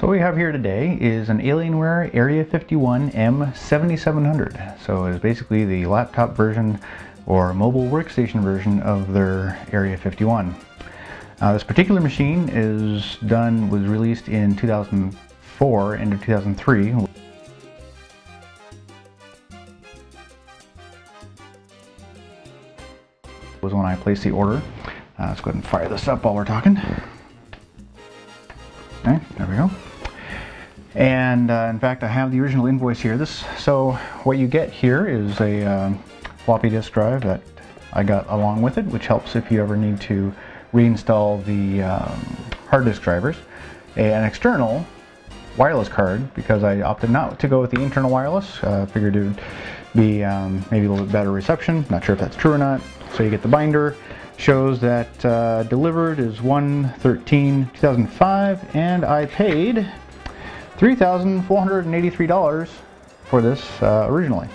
So what we have here today is an Alienware Area51m 7700. So it is basically the laptop version or mobile workstation version of their Area 51. This particular machine was released in 2004 into 2003. Was when I placed the order. Let's go ahead and fire this up while we're talking. Okay, there we go. And in fact, I have the original invoice here. So what you get here is a floppy disk drive that I got along with it, which helps if you ever need to reinstall the hard disk drivers. An external wireless card, because I opted not to go with the internal wireless. Figured it would be maybe a little bit better reception. Not sure if that's true or not. So you get the binder. Shows that delivered is 1/13/2005, and I paid $3,483 for this originally.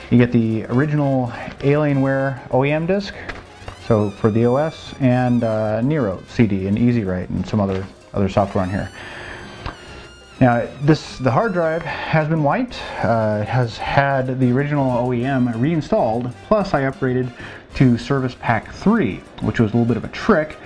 You get the original Alienware OEM disc, so for the OS, and Nero CD and Easy Write and some other software on here. Now the hard drive has been wiped. It has had the original OEM reinstalled, plus I upgraded to Service Pack 3, which was a little bit of a trick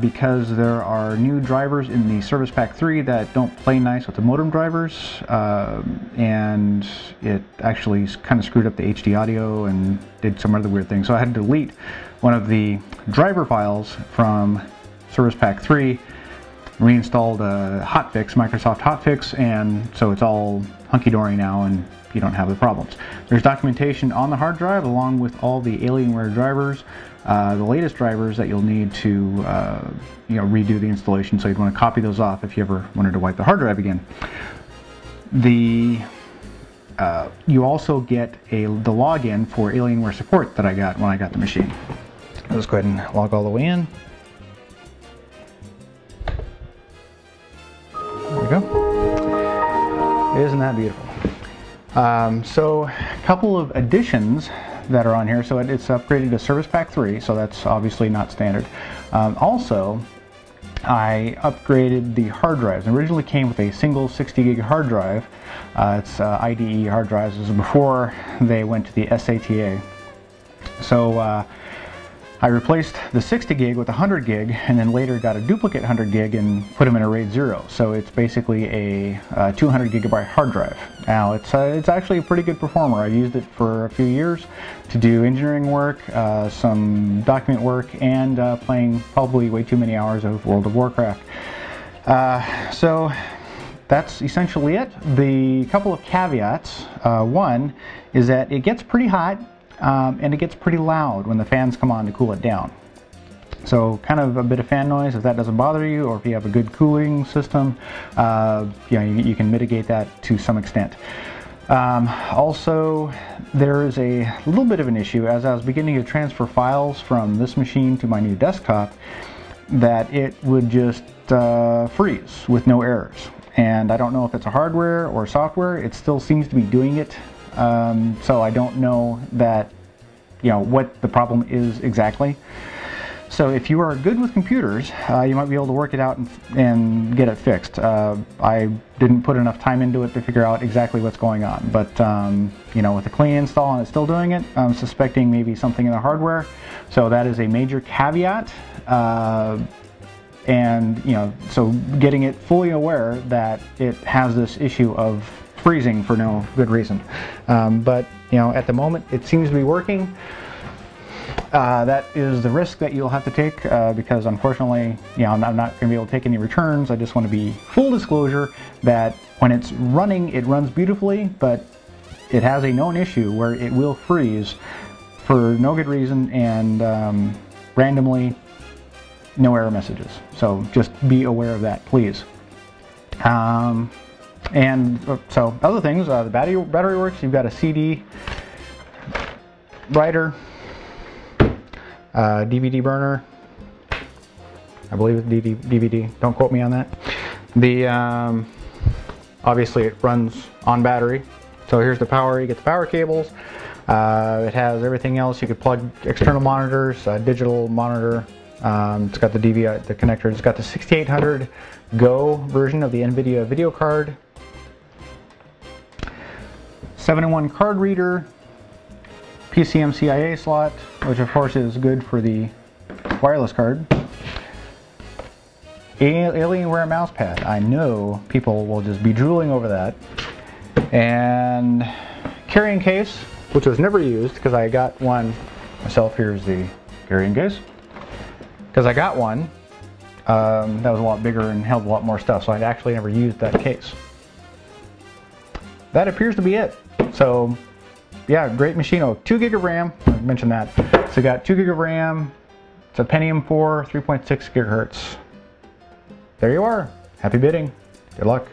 because there are new drivers in the Service Pack 3 that don't play nice with the modem drivers, and it actually kind of screwed up the HD audio and did some other weird things. So I had to delete one of the driver files from Service Pack 3, reinstalled a hotfix, Microsoft hotfix, and so it's all hunky-dory now and you don't have the problems. There's documentation on the hard drive along with all the Alienware drivers, the latest drivers that you'll need to redo the installation, so you'd want to copy those off if you ever wanted to wipe the hard drive again. You also get the login for Alienware support that I got when I got the machine. Let's go ahead and log all the way in. There we go. Isn't that beautiful? So a couple of additions that are on here. So it's upgraded to Service Pack 3, so that's obviously not standard. Also, I upgraded the hard drives. It originally came with a single 60 gig hard drive. It's IDE hard drives. This is before they went to the SATA. So I replaced the 60 gig with 100 gig, and then later got a duplicate 100 gig and put them in a RAID 0. So it's basically a 200 gigabyte hard drive. Now it's actually a pretty good performer. I used it for a few years to do engineering work, some document work, and playing probably way too many hours of World of Warcraft. So that's essentially it. The couple of caveats. One is that it gets pretty hot. And it gets pretty loud when the fans come on to cool it down. So kind of a bit of fan noise, if that doesn't bother you, or if you have a good cooling system, you can mitigate that to some extent. Also, there is a little bit of an issue as I was beginning to transfer files from this machine to my new desktop, that it would just freeze with no errors. And I don't know if it's a hardware or software. It still seems to be doing it. So I don't know what the problem is exactly. So if you are good with computers, you might be able to work it out and get it fixed. I didn't put enough time into it to figure out exactly what's going on, but with a clean install and it's still doing it, I'm suspecting maybe something in the hardware. So that is a major caveat. So getting it fully aware that it has this issue of freezing for no good reason. But at the moment it seems to be working. That is the risk that you'll have to take because unfortunately, I'm not going to be able to take any returns. I just want to be full disclosure that when it's running, it runs beautifully, but it has a known issue where it will freeze for no good reason and randomly, no error messages. So just be aware of that, please. So other things, the battery works. You've got a CD writer, DVD burner. I believe it's DVD. Don't quote me on that. Obviously it runs on battery. So here's the power. You get the power cables. It has everything else. You could plug external monitors, digital monitor, It's got the DVI, the connector. It's got the 6800 Go version of the NVIDIA video card. 7-in-1 card reader. PCM CIA slot, which of course is good for the wireless card. Alienware mouse pad. I know people will just be drooling over that. And carrying case, which was never used because I got one myself. Here's the carrying case. Because I got one that was a lot bigger and held a lot more stuff, so I'd actually never used that case. That appears to be it. So yeah, great machine. Oh, 2 gig of RAM, I mentioned that. So you got 2 gig of RAM, it's a Pentium 4, 3.6 gigahertz. There you are. Happy bidding. Good luck.